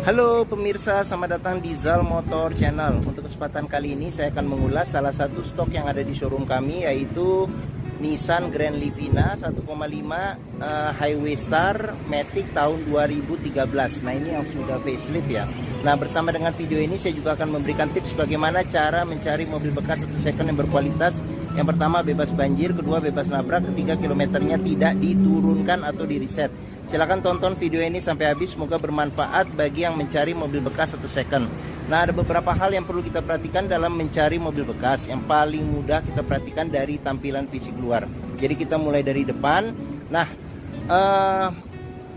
Halo pemirsa, selamat datang di Zal Motor Channel. Untuk kesempatan kali ini saya akan mengulas salah satu stok yang ada di showroom kami, yaitu Nissan Grand Livina 1,5 Highway Star Matic tahun 2013. Nah, ini yang sudah facelift ya. Nah, bersama dengan video ini saya juga akan memberikan tips bagaimana cara mencari mobil bekas atau second yang berkualitas. Yang pertama, bebas banjir, kedua bebas nabrak, ketiga kilometernya tidak diturunkan atau di reset. Silahkan tonton video ini sampai habis, semoga bermanfaat bagi yang mencari mobil bekas atau second. Nah, ada beberapa hal yang perlu kita perhatikan dalam mencari mobil bekas. Yang paling mudah kita perhatikan dari tampilan fisik luar. Jadi kita mulai dari depan. Nah,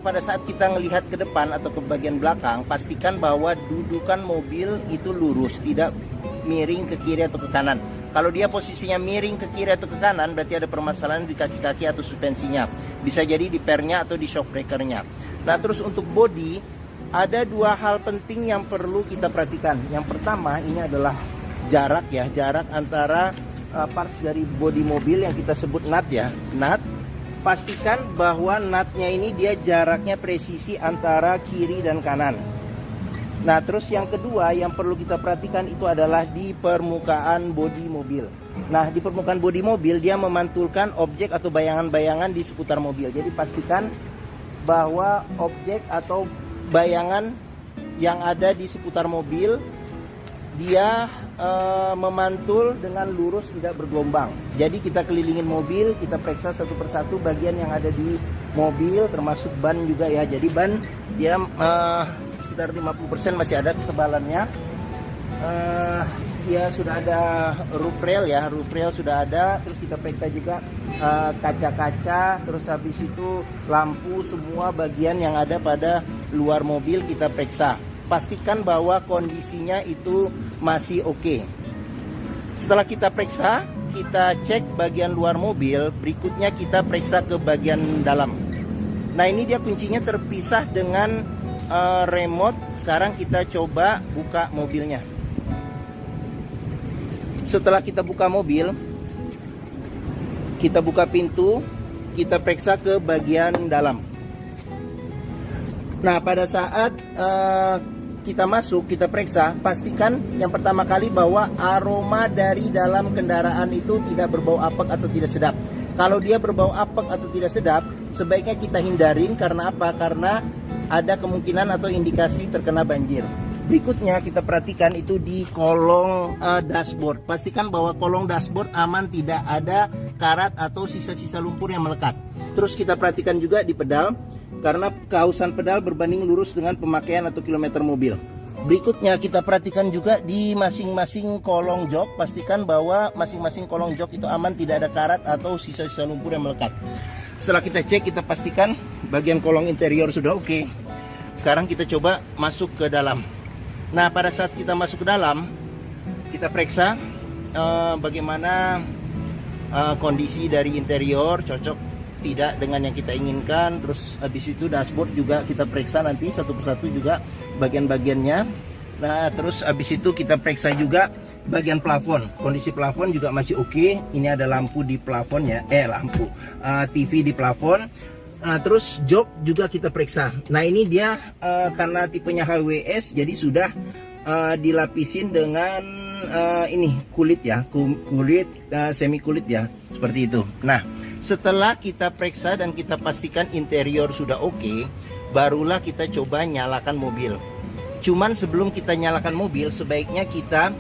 pada saat kita melihat ke depan atau ke bagian belakang, pastikan bahwa dudukan mobil itu lurus, tidak miring ke kiri atau ke kanan. Kalau dia posisinya miring ke kiri atau ke kanan, berarti ada permasalahan di kaki-kaki atau suspensinya. Bisa jadi di pernya atau di shock breakernya. Nah, terus untuk bodi, ada dua hal penting yang perlu kita perhatikan. Yang pertama, ini adalah jarak ya, jarak antara parts dari bodi mobil yang kita sebut nut ya, nut. Pastikan bahwa nutnya ini dia jaraknya presisi antara kiri dan kanan. Nah, terus yang kedua yang perlu kita perhatikan itu adalah di permukaan bodi mobil. Nah, di permukaan bodi mobil dia memantulkan objek atau bayangan-bayangan di seputar mobil. Jadi pastikan bahwa objek atau bayangan yang ada di seputar mobil dia memantul dengan lurus, tidak bergelombang. Jadi kita kelilingin mobil, kita periksa satu persatu bagian yang ada di mobil, termasuk ban juga ya. Jadi ban dia sekitar 50% masih ada ketebalannya. Ya sudah ada roof rail ya, roof rail sudah ada. Terus kita periksa juga kaca-kaca, terus habis itu lampu, semua bagian yang ada pada luar mobil kita periksa. Pastikan bahwa kondisinya itu masih oke. Setelah kita periksa, kita cek bagian luar mobil, berikutnya kita periksa ke bagian dalam. Nah, ini dia kuncinya terpisah dengan remote. Sekarang kita coba buka mobilnya. Setelah kita buka mobil, kita buka pintu, kita periksa ke bagian dalam. Nah, pada saat kita masuk, kita periksa, pastikan yang pertama kali bahwa aroma dari dalam kendaraan itu tidak berbau apek atau tidak sedap. Kalau dia berbau apek atau tidak sedap, sebaiknya kita hindarin. Karena apa? Karena ada kemungkinan atau indikasi terkena banjir. Berikutnya kita perhatikan itu di kolong dashboard. Pastikan bahwa kolong dashboard aman, tidak ada karat atau sisa-sisa lumpur yang melekat. Terus kita perhatikan juga di pedal, karena keausan pedal berbanding lurus dengan pemakaian atau kilometer mobil. Berikutnya kita perhatikan juga di masing-masing kolong jok. Pastikan bahwa masing-masing kolong jok itu aman, tidak ada karat atau sisa-sisa lumpur yang melekat. Setelah kita cek, kita pastikan bagian kolong interior sudah oke. Sekarang kita coba masuk ke dalam. Nah, pada saat kita masuk ke dalam, kita periksa bagaimana kondisi dari interior, cocok tidak dengan yang kita inginkan. Terus habis itu dashboard juga kita periksa nanti satu persatu juga bagian-bagiannya. Nah, terus habis itu kita periksa juga bagian plafon. Kondisi plafon juga masih oke. Ini ada lampu di plafonnya, lampu TV di plafon. Nah, terus jok juga kita periksa. Nah, ini dia karena tipenya HWS, jadi sudah dilapisin dengan ini kulit ya, kulit semi kulit ya, seperti itu. Nah, setelah kita periksa dan kita pastikan interior sudah oke, barulah kita coba nyalakan mobil. Cuman sebelum kita nyalakan mobil, sebaiknya kita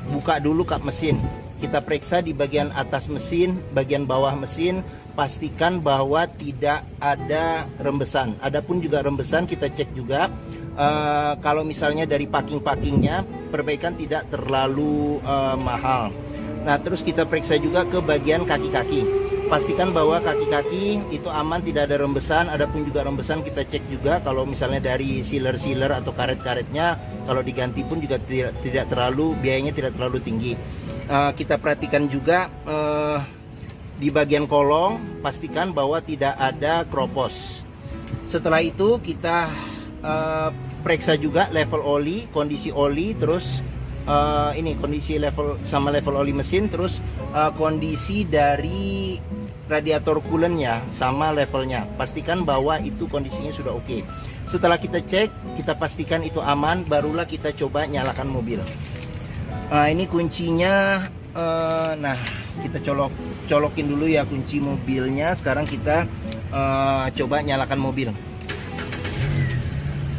buka dulu kap mesin. Kita periksa di bagian atas mesin, bagian bawah mesin. Pastikan bahwa tidak ada rembesan. Adapun juga rembesan kita cek juga. Kalau misalnya dari packing-packingnya, perbaikan tidak terlalu mahal. Nah, terus kita periksa juga ke bagian kaki-kaki. Pastikan bahwa kaki-kaki itu aman, tidak ada rembesan. Adapun juga rembesan kita cek juga. Kalau misalnya dari sealer-sealer atau karet-karetnya, kalau diganti pun juga tidak terlalu, biayanya tidak terlalu tinggi. Kita perhatikan juga di bagian kolong, pastikan bahwa tidak ada kropos. Setelah itu kita periksa juga level oli, kondisi oli, terus ini kondisi level sama level oli mesin, terus kondisi dari radiator coolant-nya sama levelnya. Pastikan bahwa itu kondisinya sudah oke. Setelah kita cek, kita pastikan itu aman, barulah kita coba nyalakan mobil. Ini kuncinya. Nah, kita colokin dulu ya kunci mobilnya. Sekarang kita coba nyalakan mobil.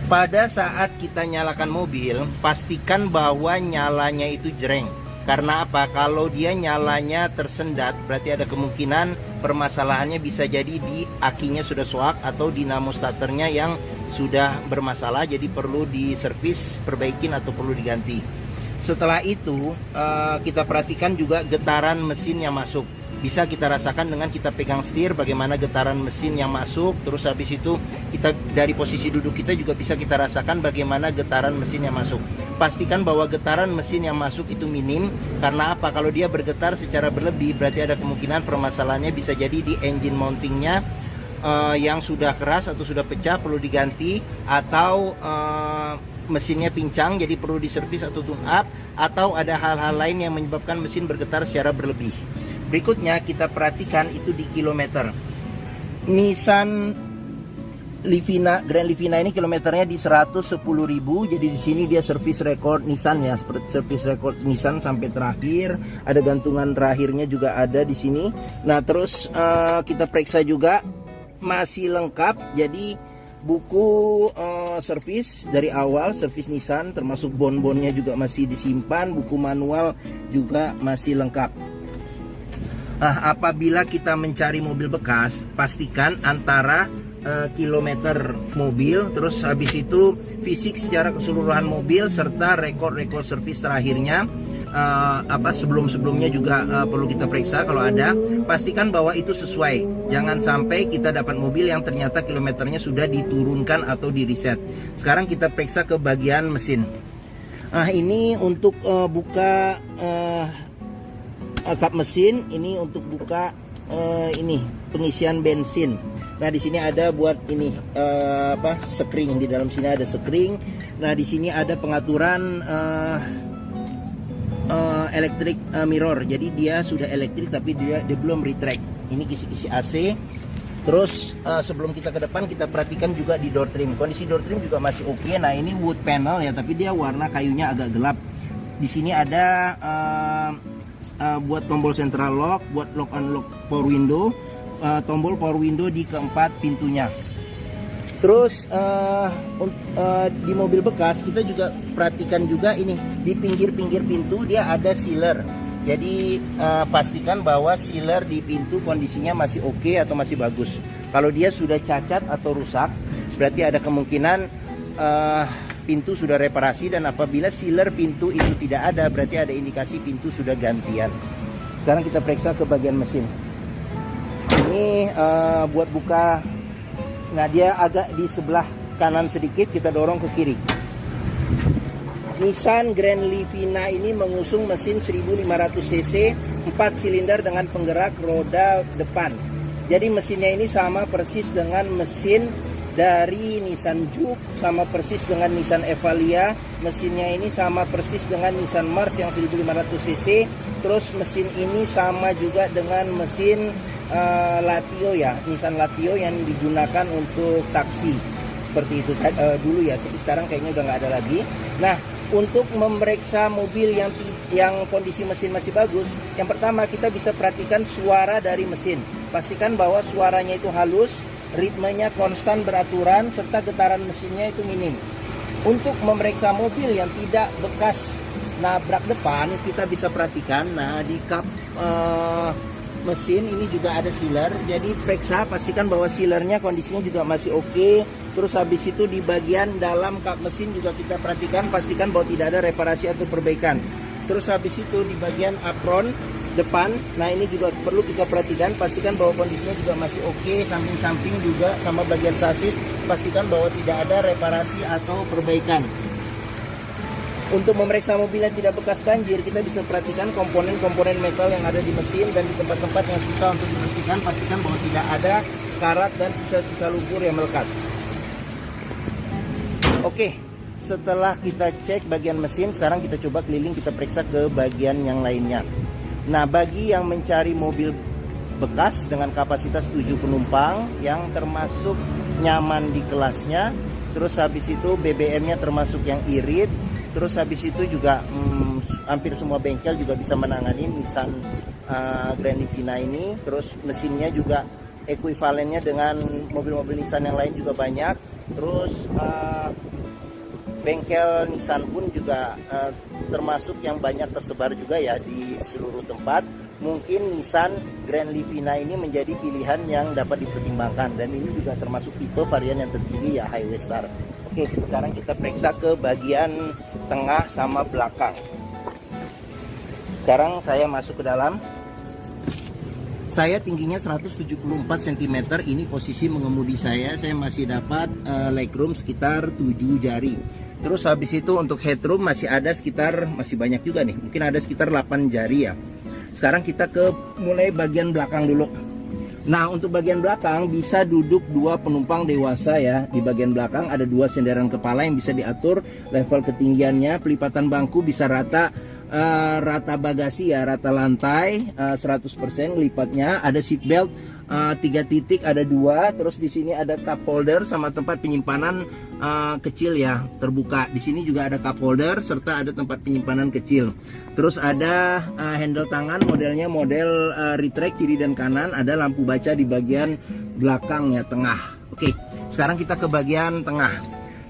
Pada saat kita nyalakan mobil, pastikan bahwa nyalanya itu jreng. Karena apa? Kalau dia nyalanya tersendat, berarti ada kemungkinan permasalahannya bisa jadi di akinya sudah soak atau dinamo starternya yang sudah bermasalah, jadi perlu diservis, perbaikin atau perlu diganti. Setelah itu kita perhatikan juga getaran mesin yang masuk. Bisa kita rasakan dengan kita pegang setir bagaimana getaran mesin yang masuk. Terus habis itu kita dari posisi duduk kita juga bisa kita rasakan bagaimana getaran mesin yang masuk. Pastikan bahwa getaran mesin yang masuk itu minim. Karena apa? Kalau dia bergetar secara berlebih, berarti ada kemungkinan permasalahannya bisa jadi di engine mountingnya yang sudah keras atau sudah pecah, perlu diganti, atau mesinnya pincang jadi perlu diservis atau tune up, atau ada hal-hal lain yang menyebabkan mesin bergetar secara berlebih. Berikutnya kita perhatikan itu di kilometer. Nissan Livina, Grand Livina ini kilometernya di 110.000. Jadi di sini dia service record Nissan ya, service record Nissan sampai terakhir. Ada gantungan terakhirnya juga ada di sini. Nah, terus kita periksa juga masih lengkap. Jadi buku servis dari awal, servis Nissan termasuk bon-bonnya juga masih disimpan, buku manual juga masih lengkap. Nah, apabila kita mencari mobil bekas, pastikan antara kilometer mobil, terus habis itu fisik secara keseluruhan mobil, serta rekor-rekor servis terakhirnya. Sebelum-sebelumnya juga perlu kita periksa kalau ada. Pastikan bahwa itu sesuai. Jangan sampai kita dapat mobil yang ternyata kilometernya sudah diturunkan atau di reset. Sekarang kita periksa ke bagian mesin. Nah, ini untuk buka kap mesin, ini untuk buka ini pengisian bensin. Nah, di sini ada buat ini sekring, di dalam sini ada sekring. Nah, di sini ada pengaturan electric mirror. Jadi dia sudah elektrik tapi dia belum retract. Ini kisi-kisi AC. Terus sebelum kita ke depan, kita perhatikan juga di door trim. Kondisi door trim juga masih oke. Nah, ini wood panel ya, tapi dia warna kayunya agak gelap. Di sini ada buat tombol central lock, buat lock unlock power window, tombol power window di keempat pintunya. Terus di mobil bekas kita juga perhatikan juga ini di pinggir-pinggir pintu dia ada sealer. Jadi pastikan bahwa sealer di pintu kondisinya masih oke atau masih bagus. Kalau dia sudah cacat atau rusak, berarti ada kemungkinan pintu sudah reparasi, dan apabila sealer pintu itu tidak ada, berarti ada indikasi pintu sudah gantian. Sekarang kita periksa ke bagian mesin. Ini buat buka. Nah, dia agak di sebelah kanan sedikit, kita dorong ke kiri. Nissan Grand Livina ini mengusung mesin 1500 cc 4 silinder dengan penggerak roda depan. Jadi mesinnya ini sama persis dengan mesin dari Nissan Juke, sama persis dengan Nissan Evalia. Mesinnya ini sama persis dengan Nissan Mars yang 1500 cc. Terus mesin ini sama juga dengan mesin Latio ya, Nissan Latio yang digunakan untuk taksi seperti itu dulu ya, tapi sekarang kayaknya udah nggak ada lagi. Nah, untuk memeriksa mobil yang kondisi mesin masih bagus, yang pertama kita bisa perhatikan suara dari mesin. Pastikan bahwa suaranya itu halus, ritmenya konstan beraturan, serta getaran mesinnya itu minim. Untuk memeriksa mobil yang tidak bekas nabrak depan, kita bisa perhatikan, nah di kap mesin ini juga ada sealer. Jadi periksa, pastikan bahwa sealernya kondisinya juga masih oke. Terus habis itu di bagian dalam kap mesin juga kita perhatikan, pastikan bahwa tidak ada reparasi atau perbaikan. Terus habis itu di bagian apron depan, nah ini juga perlu kita perhatikan, pastikan bahwa kondisinya juga masih oke. Samping-samping juga sama bagian sasis, pastikan bahwa tidak ada reparasi atau perbaikan. Untuk memeriksa mobil yang tidak bekas banjir, kita bisa perhatikan komponen-komponen metal yang ada di mesin, dan di tempat-tempat yang susah untuk dibersihkan, pastikan bahwa tidak ada karat dan sisa-sisa lumpur yang melekat. Oke, setelah kita cek bagian mesin, sekarang kita coba keliling, kita periksa ke bagian yang lainnya. Nah, bagi yang mencari mobil bekas dengan kapasitas 7 penumpang yang termasuk nyaman di kelasnya, Terus habis itu BBM-nya termasuk yang irit. Terus habis itu juga hampir semua bengkel juga bisa menangani Nissan Grand Livina ini. Terus mesinnya juga ekuivalennya dengan mobil-mobil Nissan yang lain juga banyak. Terus bengkel Nissan pun juga termasuk yang banyak tersebar juga ya di seluruh tempat. Mungkin Nissan Grand Livina ini menjadi pilihan yang dapat dipertimbangkan, dan ini juga termasuk tipe varian yang tertinggi ya, Highway Star. Oke, sekarang kita periksa ke bagian tengah sama belakang. Sekarang saya masuk ke dalam. Saya tingginya 174 cm, ini posisi mengemudi saya masih dapat legroom sekitar 7 jari. Terus habis itu untuk headroom masih ada sekitar, masih banyak juga nih, mungkin ada sekitar 8 jari ya. Sekarang kita ke mulai bagian belakang dulu. Nah, untuk bagian belakang bisa duduk 2 penumpang dewasa ya. Di bagian belakang ada 2 senderan kepala yang bisa diatur level ketinggiannya. Pelipatan bangku bisa rata bagasi ya, rata lantai 100% lipatnya. Ada seat belt 3 titik, ada 2. Terus di sini ada cup holder sama tempat penyimpanan kecil ya, terbuka. Di sini juga ada cup holder serta ada tempat penyimpanan kecil. Terus ada handle tangan, modelnya model retract kiri dan kanan. Ada lampu baca di bagian belakang ya, tengah. Oke, sekarang kita ke bagian tengah.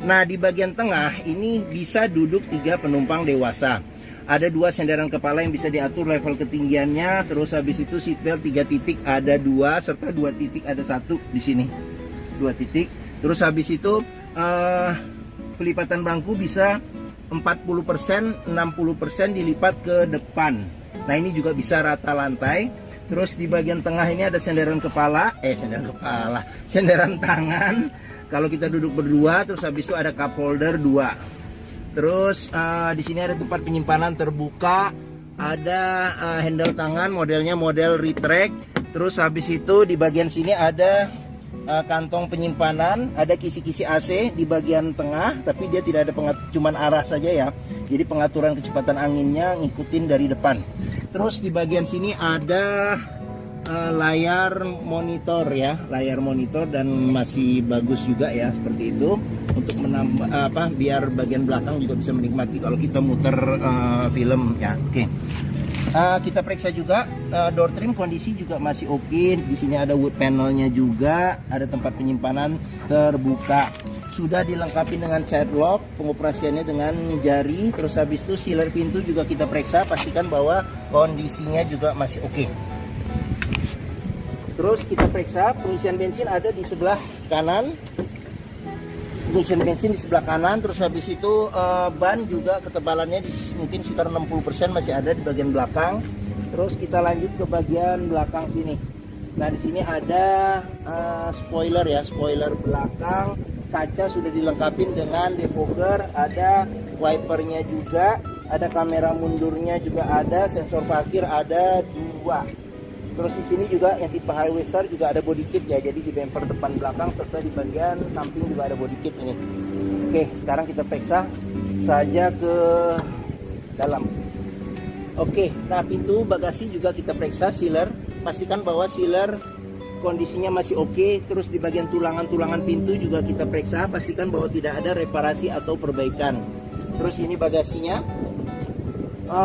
Nah, di bagian tengah ini bisa duduk 3 penumpang dewasa. Ada 2 senderan kepala yang bisa diatur level ketinggiannya. Terus habis itu seatbelt 3 titik ada 2 serta 2 titik ada 1 di sini. 2 titik. Terus habis itu pelipatan bangku bisa 40%, 60% dilipat ke depan. Nah, ini juga bisa rata lantai. Terus di bagian tengah ini ada senderan tangan kalau kita duduk berdua. Terus habis itu ada cup holder 2. Terus di sini ada tempat penyimpanan terbuka, ada handle tangan, modelnya model retract. Terus habis itu di bagian sini ada kantong penyimpanan, ada kisi-kisi AC di bagian tengah, tapi dia tidak ada cuman arah saja ya. Jadi pengaturan kecepatan anginnya ngikutin dari depan. Terus di bagian sini ada layar monitor ya, layar monitor, dan masih bagus juga ya, seperti itu untuk menambah biar bagian belakang juga bisa menikmati kalau kita muter film ya. Oke. Kita periksa juga door trim, kondisi juga masih oke. Di sini ada wood panelnya juga, ada tempat penyimpanan terbuka. Sudah dilengkapi dengan child lock, pengoperasiannya dengan jari. Terus habis itu sealer pintu juga kita periksa, pastikan bahwa kondisinya juga masih oke. Terus kita periksa pengisian bensin ada di sebelah kanan. Pengisian bensin di sebelah kanan. Terus habis itu ban juga ketebalannya mungkin sekitar 60% masih ada di bagian belakang. Terus kita lanjut ke bagian belakang sini. Nah, di sini ada spoiler ya, spoiler belakang. Kaca sudah dilengkapi dengan defogger, ada wipernya juga, ada kamera mundurnya juga ada, sensor parkir ada 2. Terus di sini juga yang tipe Highway Star juga ada body kit ya, jadi di bumper depan belakang serta di bagian samping juga ada body kit ini. Oke, sekarang kita periksa saja ke dalam. Oke, nah pintu bagasi juga kita periksa sealer, pastikan bahwa sealer kondisinya masih oke. Terus di bagian tulangan-tulangan pintu juga kita periksa, pastikan bahwa tidak ada reparasi atau perbaikan. Terus ini bagasinya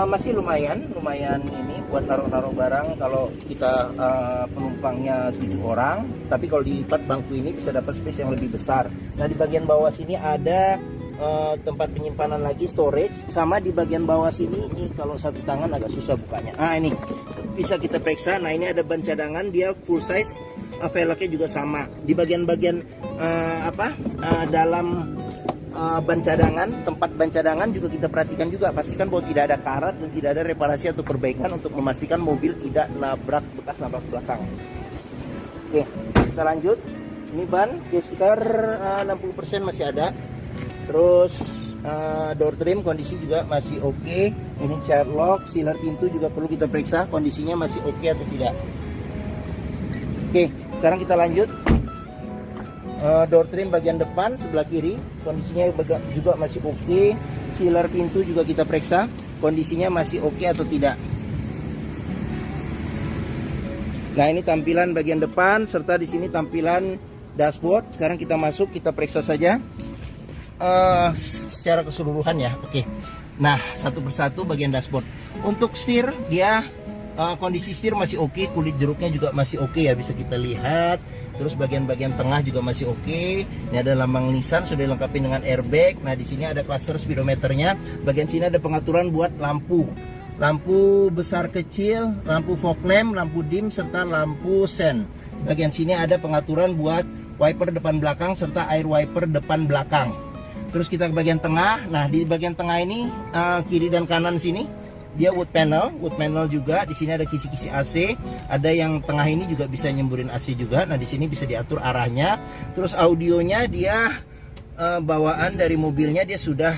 masih lumayan ini buat naruh-naruh barang kalau kita penumpangnya 7 orang. Tapi kalau dilipat bangku ini bisa dapat space yang lebih besar. Nah, di bagian bawah sini ada tempat penyimpanan lagi, storage. Sama di bagian bawah sini, ini kalau satu tangan agak susah bukanya. Nah, ini bisa kita periksa. Nah, ini ada ban cadangan, dia full size, velgnya juga sama. Di bagian-bagian dalam ban cadangan, tempat ban cadangan juga kita perhatikan juga, pastikan bahwa tidak ada karat dan tidak ada reparasi atau perbaikan untuk memastikan mobil tidak bekas nabrak belakang. Oke, kita lanjut. Ini ban ya sekitar 60% masih ada. Terus door trim kondisi juga masih oke. Ini child lock, sealer pintu juga perlu kita periksa kondisinya masih oke atau tidak. Oke, sekarang kita lanjut. Door trim bagian depan sebelah kiri kondisinya juga masih oke. Sealer pintu juga kita periksa kondisinya masih oke atau tidak. Nah, ini tampilan bagian depan serta di sini tampilan dashboard. Sekarang kita masuk, kita periksa saja. secara keseluruhan ya. Oke. Nah, satu persatu bagian dashboard. Untuk setir dia kondisi setir masih oke, kulit jeruknya juga masih oke ya, bisa kita lihat. Terus bagian-bagian tengah juga masih oke. Ini ada lambang Nissan, sudah dilengkapi dengan airbag. Nah, di sini ada cluster speedometernya. Bagian sini ada pengaturan buat lampu. Lampu besar kecil, lampu fog lamp, lampu dim, serta lampu sen. Bagian sini ada pengaturan buat wiper depan belakang serta air wiper depan belakang. Terus kita ke bagian tengah. Nah, di bagian tengah ini kiri dan kanan sini dia wood panel juga. Di sini ada kisi-kisi AC. Ada yang tengah ini juga bisa nyemburin AC juga. Nah, di sini bisa diatur arahnya. Terus audionya dia bawaan dari mobilnya dia sudah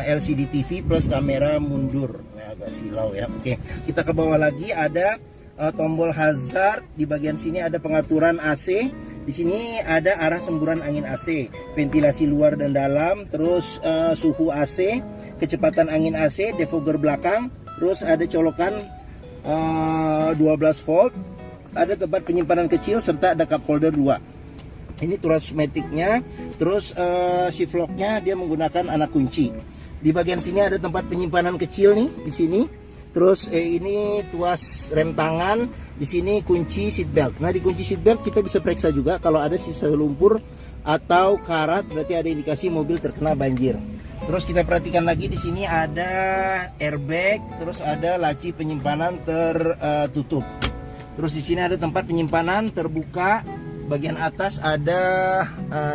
LCD TV plus kamera mundur. Nah, agak silau ya. Oke, kita ke bawah lagi ada tombol hazard. Di bagian sini ada pengaturan AC. Di sini ada arah semburan angin AC, ventilasi luar dan dalam, terus suhu AC, kecepatan angin AC, defogger belakang, terus ada colokan 12 volt, ada tempat penyimpanan kecil serta ada cup holder 2. Ini tuas maticnya, terus shift locknya dia menggunakan anak kunci. Di bagian sini ada tempat penyimpanan kecil nih di sini. Terus ini tuas rem tangan, di sini kunci seat belt. Nah, di kunci seat belt kita bisa periksa juga kalau ada sisa lumpur atau karat, berarti ada indikasi mobil terkena banjir. Terus kita perhatikan lagi di sini ada airbag, terus ada laci penyimpanan tertutup. Terus di sini ada tempat penyimpanan terbuka. Bagian atas ada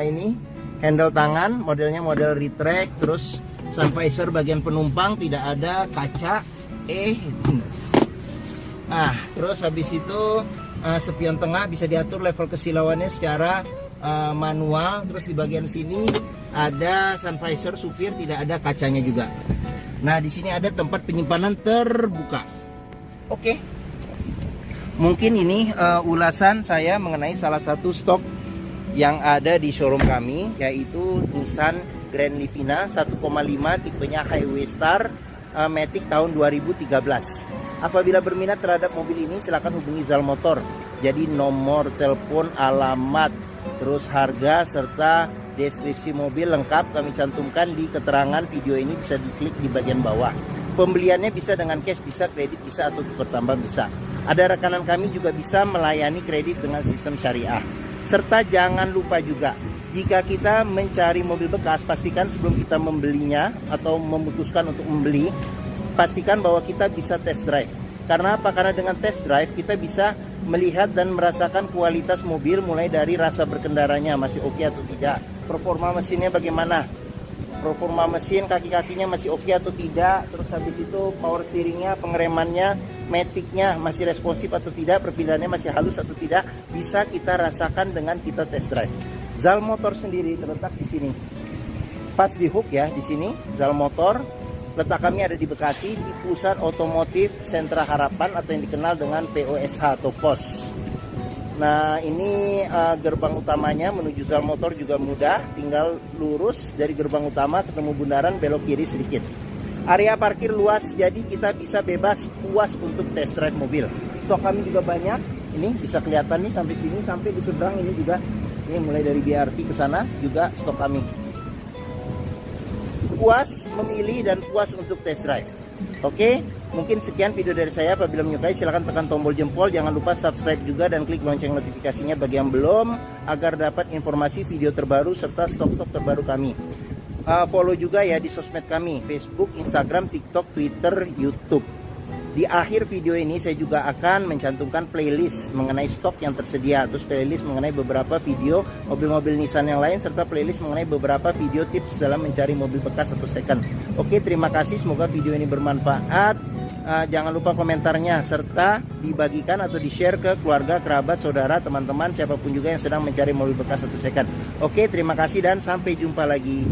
ini handle tangan, modelnya model retract. Terus sun visor bagian penumpang tidak ada kaca. Nah, terus habis itu spion tengah bisa diatur level kesilauannya secara manual. Terus di bagian sini ada sun visor supir, tidak ada kacanya juga. Nah, di sini ada tempat penyimpanan terbuka. Oke. Mungkin ini ulasan saya mengenai salah satu stok yang ada di showroom kami, yaitu Nissan Grand Livina 1,5 tipenya Highway Star Matic tahun 2013. Apabila berminat terhadap mobil ini silakan hubungi Zal Motor. Jadi nomor telepon, alamat, terus harga serta deskripsi mobil lengkap kami cantumkan di keterangan video ini, bisa diklik di bagian bawah. Pembeliannya bisa dengan cash, bisa kredit, bisa atau tukar tambah bisa. Ada rekanan kami juga bisa melayani kredit dengan sistem syariah. Serta jangan lupa juga, jika kita mencari mobil bekas, pastikan sebelum kita membelinya atau memutuskan untuk membeli, pastikan bahwa kita bisa test drive. Karena apa? Karena dengan test drive kita bisa melihat dan merasakan kualitas mobil, mulai dari rasa berkendaranya masih oke atau tidak, performa mesinnya bagaimana, performa mesin kaki-kakinya masih oke atau tidak, terus habis itu power steeringnya, pengeremannya, maticnya masih responsif atau tidak, perpindahannya masih halus atau tidak, bisa kita rasakan dengan kita test drive. Zal Motor sendiri terletak di sini, pas di hook ya, di sini Zal Motor. Letak kami ada di Bekasi, di Pusat Otomotif Sentra Harapan atau yang dikenal dengan POSH atau POS. Nah, ini gerbang utamanya menuju Zal Motor juga mudah, tinggal lurus dari gerbang utama ketemu bundaran, belok kiri sedikit. Area parkir luas, jadi kita bisa bebas puas untuk test drive mobil. Stok kami juga banyak, ini bisa kelihatan nih sampai sini, sampai di seberang ini juga. Ini mulai dari BRT ke sana juga stok kami. Puas memilih dan puas untuk test drive. Oke, mungkin sekian video dari saya. Apabila menyukai silahkan tekan tombol jempol, jangan lupa subscribe juga dan klik lonceng notifikasinya bagi yang belum, agar dapat informasi video terbaru serta stok-stok terbaru kami. Follow juga ya di sosmed kami, Facebook, Instagram, TikTok, Twitter, YouTube. Di akhir video ini saya juga akan mencantumkan playlist mengenai stok yang tersedia, terus playlist mengenai beberapa video mobil-mobil Nissan yang lain, serta playlist mengenai beberapa video tips dalam mencari mobil bekas atau second. Oke, terima kasih, semoga video ini bermanfaat. Jangan lupa komentarnya serta dibagikan atau di-share ke keluarga, kerabat, saudara, teman-teman, siapapun juga yang sedang mencari mobil bekas atau second. Oke, terima kasih dan sampai jumpa lagi.